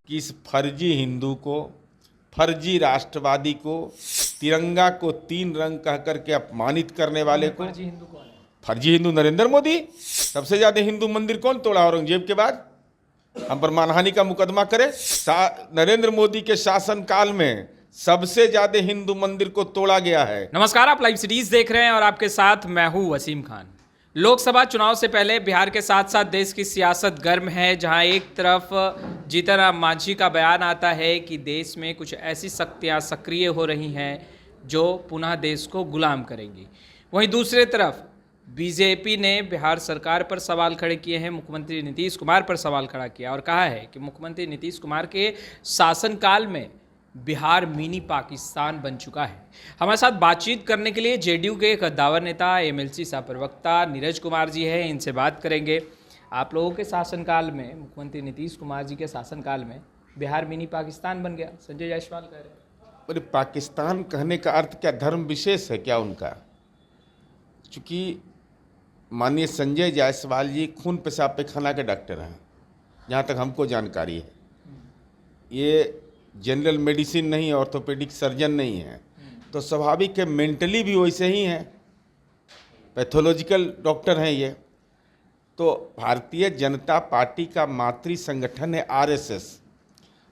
कि इस फर्जी हिंदू को, फर्जी राष्ट्रवादी को, तिरंगा को 3 रंग कह करके अपमानित करने वाले को। फर्जी हिंदू कौन है? फर्जी हिंदू नरेंद्र मोदी। सबसे ज्यादा हिंदू मंदिर कौन तोड़ा औरंगजेब के बाद? हम पर मानहानि का मुकदमा करे। नरेंद्र मोदी के शासनकाल में सबसे ज्यादा हिंदू मंदिर को तोड़ा गया है। नमस्कार, आप लाइव सिटीज देख रहे हैं और आपके साथ मैं हूं वसीम खान। लोकसभा चुनाव से पहले बिहार के साथ साथ देश की सियासत गर्म है, जहां एक तरफ जीतन राम मांझी का बयान आता है कि देश में कुछ ऐसी शक्तियां सक्रिय हो रही हैं जो पुनः देश को गुलाम करेंगी। वहीं दूसरी तरफ बीजेपी ने बिहार सरकार पर सवाल खड़े किए हैं, मुख्यमंत्री नीतीश कुमार पर सवाल खड़ा किया और कहा है कि मुख्यमंत्री नीतीश कुमार के शासनकाल में बिहार मिनी पाकिस्तान बन चुका है। हमारे साथ बातचीत करने के लिए जेडीयू के कद्दावर नेता, एमएलसी सह प्रवक्ता नीरज कुमार जी हैं, इनसे बात करेंगे। आप लोगों के शासनकाल में, मुख्यमंत्री नीतीश कुमार जी के शासनकाल में बिहार मिनी पाकिस्तान बन गया, संजय जायसवाल कह रहे हैं। अरे पाकिस्तान कहने का अर्थ क्या धर्म विशेष है क्या उनका? चूँकि माननीय संजय जायसवाल जी खून पेशाब पैखाना के डॉक्टर हैं, जहाँ तक हमको जानकारी है। ये जनरल मेडिसिन नहीं, ऑर्थोपेडिक सर्जन नहीं है, तो स्वाभाविक है मेंटली भी वैसे ही हैं, पैथोलॉजिकल डॉक्टर हैं ये। तो भारतीय जनता पार्टी का मातृ संगठन है आरएसएस,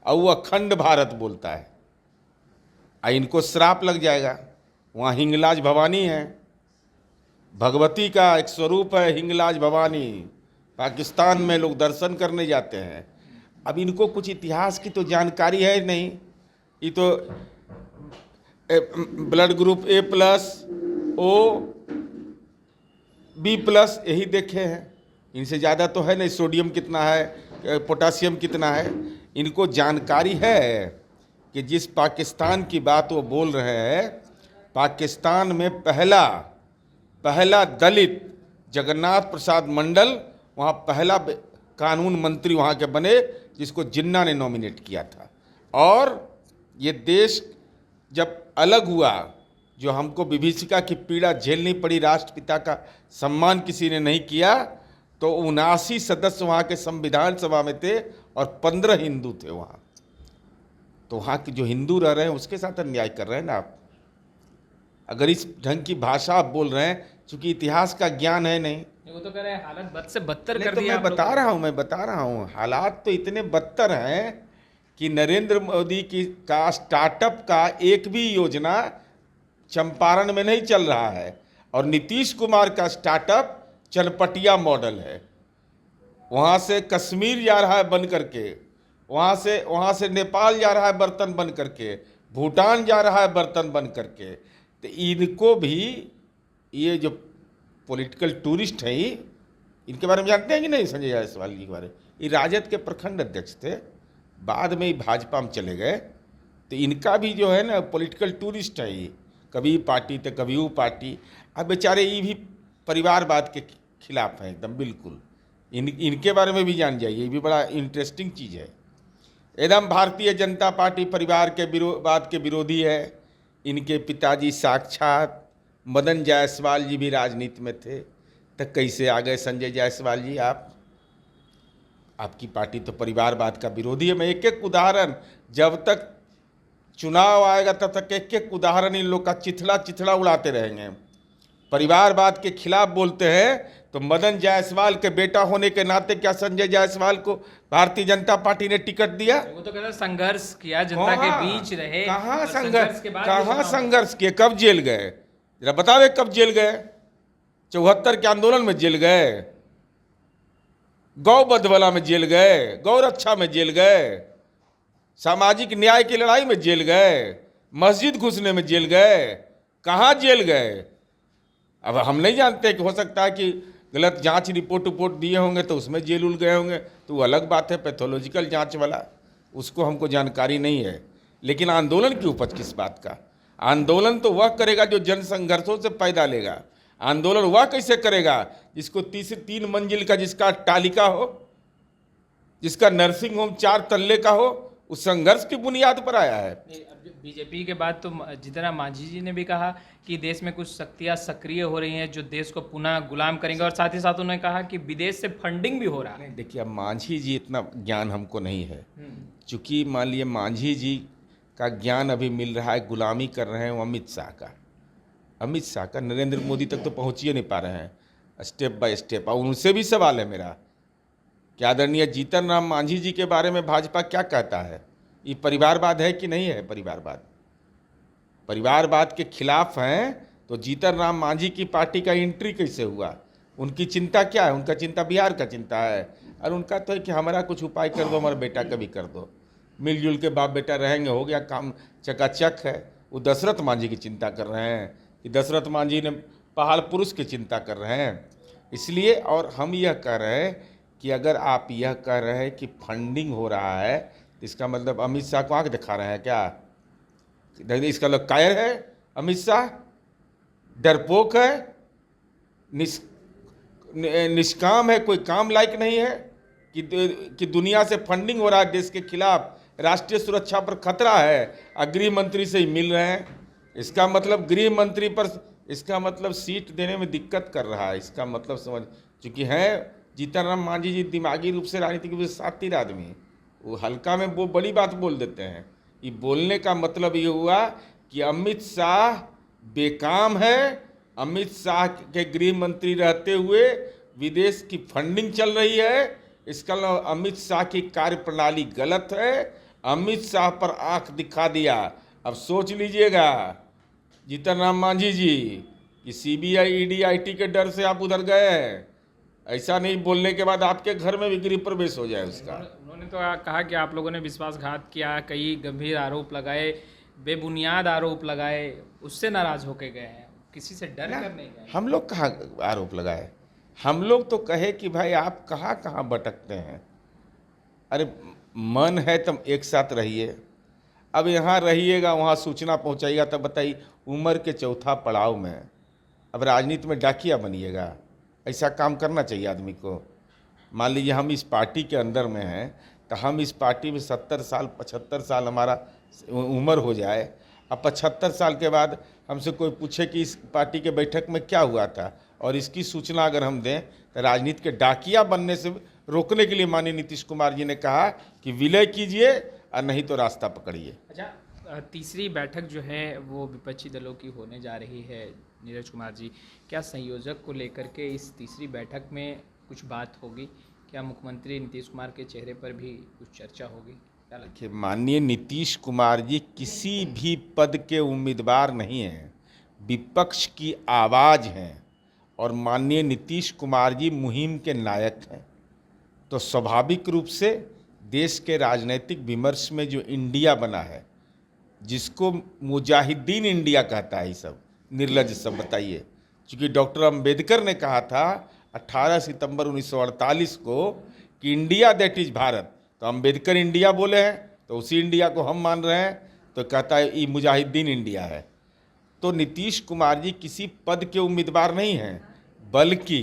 और वो अखंड भारत बोलता है। इनको श्राप लग जाएगा। वहाँ हिंगलाज भवानी है, भगवती का एक स्वरूप है हिंगलाज भवानी। पाकिस्तान में लोग दर्शन करने जाते हैं। अब इनको कुछ इतिहास की तो जानकारी है नहीं। ये तो blood group A+, O, B+ यही देखे हैं। इनसे ज़्यादा तो है नहीं, सोडियम कितना है, पोटासियम कितना है। इनको जानकारी है कि जिस पाकिस्तान की बात वो बोल रहे हैं, पाकिस्तान में पहला दलित जगन्नाथ प्रसाद मंडल वहाँ पहला कानून मंत्री वहाँ के बने, जिसको जिन्ना ने नॉमिनेट किया था। और ये देश जब अलग हुआ, जो हमको विभीषिका की पीड़ा झेलनी पड़ी, राष्ट्रपिता का सम्मान किसी ने नहीं किया, तो 79 सदस्य वहाँ के संविधान सभा में थे और 15 हिंदू थे वहाँ। तो वहाँ के जो हिंदू रह रहे हैं उसके साथ अन्याय कर रहे हैं ना आप। अगर इस ढंग की भाषा आप बोल रहे हैं, चूँकि इतिहास का ज्ञान है नहीं। वो तो कह रहे हैं हालत बद से बदतर कर तो दिया। मैं बता रहा हूँ हालात तो इतने बदतर हैं कि नरेंद्र मोदी का स्टार्टअप का एक भी योजना चंपारण में नहीं चल रहा है, और नीतीश कुमार का स्टार्टअप चनपटिया मॉडल है। वहाँ से कश्मीर जा रहा है बन करके, वहाँ से नेपाल जा रहा है बर्तन बन करके, भूटान जा रहा है बर्तन बन करके। तो इनको भी, ये जो पॉलिटिकल टूरिस्ट हैं, इनके बारे में जानते हैं कि नहीं? संजय जायसवाल जी के बारे में, ये राजद के प्रखंड अध्यक्ष थे, बाद में ही भाजपा में चले गए। तो इनका भी जो है ना पॉलिटिकल टूरिस्ट है, ये कभी पार्टी तो कभी वो पार्टी। अब बेचारे ये भी परिवारवाद के खिलाफ हैं एकदम बिल्कुल। इनके बारे में भी जान जाइए, ये भी बड़ा इंटरेस्टिंग चीज़ है। एकदम भारतीय जनता पार्टी परिवार के वाद के विरोधी है। इनके पिताजी साक्षात मदन जायसवाल जी भी राजनीति में थे। तो कैसे आ गए संजय जायसवाल जी आप? आपकी पार्टी तो परिवारवाद का विरोधी है। मैं एक एक उदाहरण, जब तक चुनाव आएगा तब तक एक एक उदाहरण इन लोग का चिथड़ा उड़ाते रहेंगे। परिवारवाद के खिलाफ बोलते हैं, तो मदन जायसवाल के बेटा होने के नाते क्या संजय जायसवाल को भारतीय जनता पार्टी ने टिकट दिया? वो तो कहता संघर्ष किया, जनता के बीच रहे। कहाँ संघर्ष संघर्ष किए? कब जेल गए? जरा बतावे कब जेल गए? 74 के आंदोलन में जेल गए, गौ बधवाला में जेल गए, गौ रक्षा में जेल गए, सामाजिक न्याय की लड़ाई में जेल गए, मस्जिद घुसने में जेल गए। कहाँ जेल गए? अब हम नहीं जानते कि हो सकता है कि गलत जांच रिपोर्ट दिए होंगे तो उसमें जेल उल गए होंगे, तो वो अलग बात है, पैथोलॉजिकल जांच वाला, उसको हमको जानकारी नहीं है। लेकिन आंदोलन की उपज किस बात का? आंदोलन तो वह करेगा जो जन संघर्षों से पैदा लेगा। आंदोलन वह कैसे करेगा जिसको 3 मंजिल का, जिसका टालिका हो, जिसका नर्सिंग होम 4 तल्ले का हो, उस संघर्ष की बुनियाद पर आया है। बीजेपी के बाद तो जीतन राम मांझी जी ने भी कहा कि देश में कुछ शक्तियां सक्रिय हो रही हैं जो देश को पुनः गुलाम करेंगे, और साथ ही साथ उन्होंने कहा कि विदेश से फंडिंग भी हो रहा है। देखिए, अब मांझी जी इतना ज्ञान हमको नहीं है, चूँकि मान लिए मांझी जी का ज्ञान अभी मिल रहा है, गुलामी कर रहे हैं वो अमित शाह का नरेंद्र मोदी तक तो पहुँच ही नहीं पा रहे हैं स्टेप बाय स्टेप। और उनसे भी सवाल है मेरा कि आदरणीय जीतन राम मांझी जी के बारे में भाजपा क्या कहता है? ये परिवारवाद है कि नहीं है? परिवारवाद के खिलाफ हैं तो जीतन राम मांझी की पार्टी का एंट्री कैसे हुआ? उनकी चिंता क्या है? उनका चिंता बिहार का चिंता है, और उनका तो है कि हमारा कुछ उपाय कर दो, हमारे बेटा का भी कर दो, मिलजुल के बाप बेटा रहेंगे, हो गया काम, चकाचक है। वो दशरथ मांझी की चिंता कर रहे हैं कि दशरथ मांझी ने पहाड़ पुरुष की चिंता कर रहे हैं। इसलिए और हम यह कह रहे हैं कि अगर आप यह कह रहे हैं कि फंडिंग हो रहा है तो इसका मतलब अमित शाह को आंख दिखा रहे हैं क्या? इसका लोग कायर है? अमित शाह डरपोक है, निष्काम है, कोई काम लायक नहीं है कि दुनिया से फंडिंग हो रहा है देश के खिलाफ, राष्ट्रीय सुरक्षा पर खतरा है, गृह मंत्री से ही मिल रहे हैं। इसका मतलब गृह मंत्री पर, इसका मतलब सीट देने में दिक्कत कर रहा है। इसका मतलब समझ, चूँकि हैं जीतन राम मांझी जी दिमागी रूप से, राजनीतिक रूप से शातिर आदमी, वो हल्का में वो बड़ी बात बोल देते हैं। ये बोलने का मतलब ये हुआ कि अमित शाह बेकाम है, अमित शाह के गृह मंत्री रहते हुए विदेश की फंडिंग चल रही है, इसका मतलब अमित शाह की कार्यप्रणाली गलत है, अमित शाह पर आंख दिखा दिया। अब सोच लीजिएगा जीतन राम मांझी जी कि सीबीआई ईडी आईटी के डर से आप उधर गए, ऐसा नहीं बोलने के बाद आपके घर में भी गृह प्रवेश हो जाए उसका। उन्होंने तो कहा कि आप लोगों ने विश्वासघात किया, कई गंभीर आरोप लगाए, बेबुनियाद आरोप लगाए, उससे नाराज होके गए हैं, किसी से डर कर नहीं गए। हम लोग कहाँ आरोप लगाए? हम लोग तो कहे कि भाई आप कहाँ कहाँ भटकते हैं। अरे मन है तब एक साथ रहिए, अब यहाँ रहिएगा वहाँ सूचना पहुँचाइएगा, तब बताइए उम्र के चौथा पड़ाव में अब राजनीति में डाकिया बनिएगा? ऐसा काम करना चाहिए आदमी को? मान लीजिए हम इस पार्टी के अंदर में हैं तो हम इस पार्टी में 70 साल 75 साल हमारा उम्र हो जाए, अब 75 साल के बाद हमसे कोई पूछे कि इस पार्टी के बैठक में क्या हुआ था और इसकी सूचना अगर हम दें तो राजनीति के डाकिया बनने से रोकने के लिए माननीय नीतीश कुमार जी ने कहा कि विलय कीजिए और नहीं तो रास्ता पकड़िए। अच्छा, तीसरी बैठक जो है वो विपक्षी दलों की होने जा रही है। नीरज कुमार जी, क्या संयोजक को लेकर के इस तीसरी बैठक में कुछ बात होगी? क्या मुख्यमंत्री नीतीश कुमार के चेहरे पर भी कुछ चर्चा होगी? क्या लगता है? माननीय नीतीश कुमार जी किसी भी पद के उम्मीदवार नहीं हैं, विपक्ष की आवाज़ हैं, और माननीय नीतीश कुमार जी मुहिम के नायक हैं। तो स्वाभाविक रूप से देश के राजनीतिक विमर्श में जो इंडिया बना है, जिसको मुजाहिदीन इंडिया कहता है, ये सब निर्लज सब बताइए। क्योंकि डॉक्टर अंबेडकर ने कहा था 18 सितंबर 1948 को कि इंडिया दैट इज भारत, तो अंबेडकर इंडिया बोले हैं तो उसी इंडिया को हम मान रहे हैं, तो कहता है ये मुजाहिदीन इंडिया है। तो नीतीश कुमार जी किसी पद के उम्मीदवार नहीं हैं, बल्कि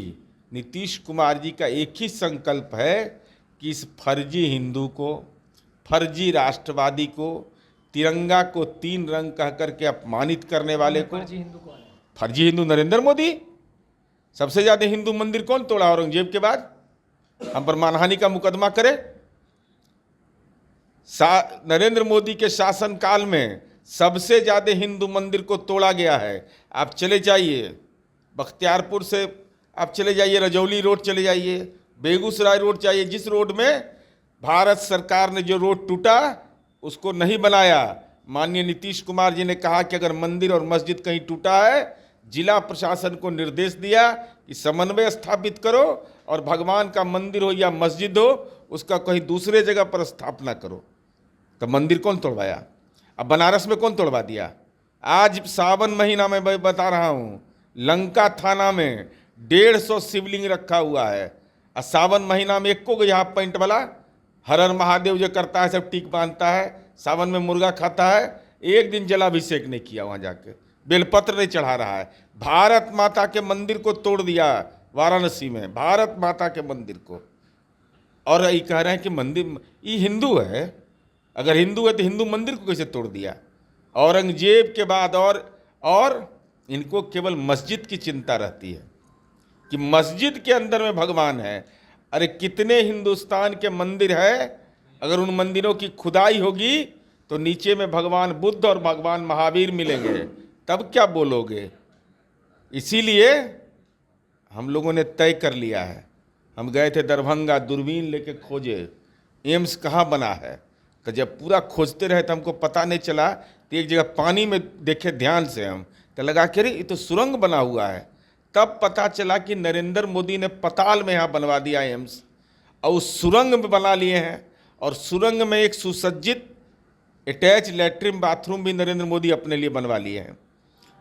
नीतीश कुमार जी का एक ही संकल्प है कि इस फर्जी हिंदू को, फर्जी राष्ट्रवादी को, तिरंगा को 3 रंग कह करके अपमानित करने वाले को। फर्जी हिंदू कौन है? फर्जी हिंदू नरेंद्र मोदी। सबसे ज्यादा हिंदू मंदिर कौन तोड़ा औरंगजेब के बाद? हम पर मानहानि का मुकदमा करे। नरेंद्र मोदी के शासनकाल में सबसे ज्यादा हिंदू मंदिर को तोड़ा गया है। आप चले जाइए बख्तियारपुर से, आप चले जाइए रजौली रोड चले जाइए, बेगूसराय रोड चाहिए, जिस रोड में भारत सरकार ने जो रोड टूटा उसको नहीं बनाया। माननीय नीतीश कुमार जी ने कहा कि अगर मंदिर और मस्जिद कहीं टूटा है, जिला प्रशासन को निर्देश दिया कि समन्वय स्थापित करो और भगवान का मंदिर हो या मस्जिद हो उसका कहीं दूसरे जगह पर स्थापना करो। तो मंदिर कौन तोड़वाया? अब बनारस में कौन तोड़वा दिया? आज सावन महीना में मैं बता रहा हूँ, लंका थाना में 150 शिवलिंग रखा हुआ है, और सावन महीना में एको को यहाँ पेंट वाला हर हर महादेव जो करता है, सब टीक बांधता है, सावन में मुर्गा खाता है, एक दिन जलाभिषेक नहीं किया, वहाँ जाके बेलपत्र नहीं चढ़ा रहा है। भारत माता के मंदिर को तोड़ दिया वाराणसी में, भारत माता के मंदिर को, और ये कह रहे हैं कि मंदिर ये हिंदू है। अगर हिंदू है तो हिंदू मंदिर को कैसे तोड़ दिया? औरंगजेब के बाद और इनको केवल मस्जिद की चिंता रहती है कि मस्जिद के अंदर में भगवान है। अरे कितने हिंदुस्तान के मंदिर है अगर उन मंदिरों की खुदाई होगी तो नीचे में भगवान बुद्ध और भगवान महावीर मिलेंगे, तब क्या बोलोगे। इसीलिए हम लोगों ने तय कर लिया है, हम गए थे दरभंगा, दूरबीन लेके खोजे एम्स कहाँ बना है। तो जब पूरा खोजते रहे तो हमको पता नहीं चला, तो एक जगह पानी में देखे ध्यान से हम, तो लगा कि अरे ये तो सुरंग बना हुआ है। तब पता चला कि नरेंद्र मोदी ने पताल में यहाँ बनवा दिया एम्स, और उस सुरंग में बना लिए हैं। और सुरंग में एक सुसज्जित अटैच लैट्रिन बाथरूम भी नरेंद्र मोदी अपने लिए बनवा लिए हैं,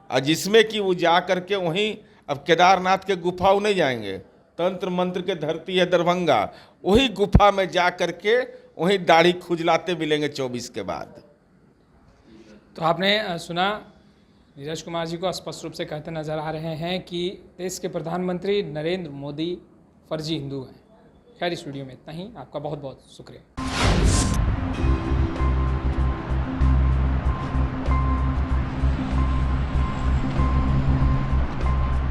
और जिसमें कि वो जा करके वहीं, अब केदारनाथ के गुफा नहीं जाएंगे, तंत्र मंत्र के धरती है दरभंगा, वही गुफा में जा करके वहीं दाढ़ी खुजलाते मिलेंगे 24 के बाद। तो आपने सुना, नीरज कुमार जी को स्पष्ट रूप से कहते नजर आ रहे हैं कि देश के प्रधानमंत्री नरेंद्र मोदी फर्जी हिंदू हैं। खैर, इस वीडियो में इतना ही। आपका बहुत बहुत शुक्रिया।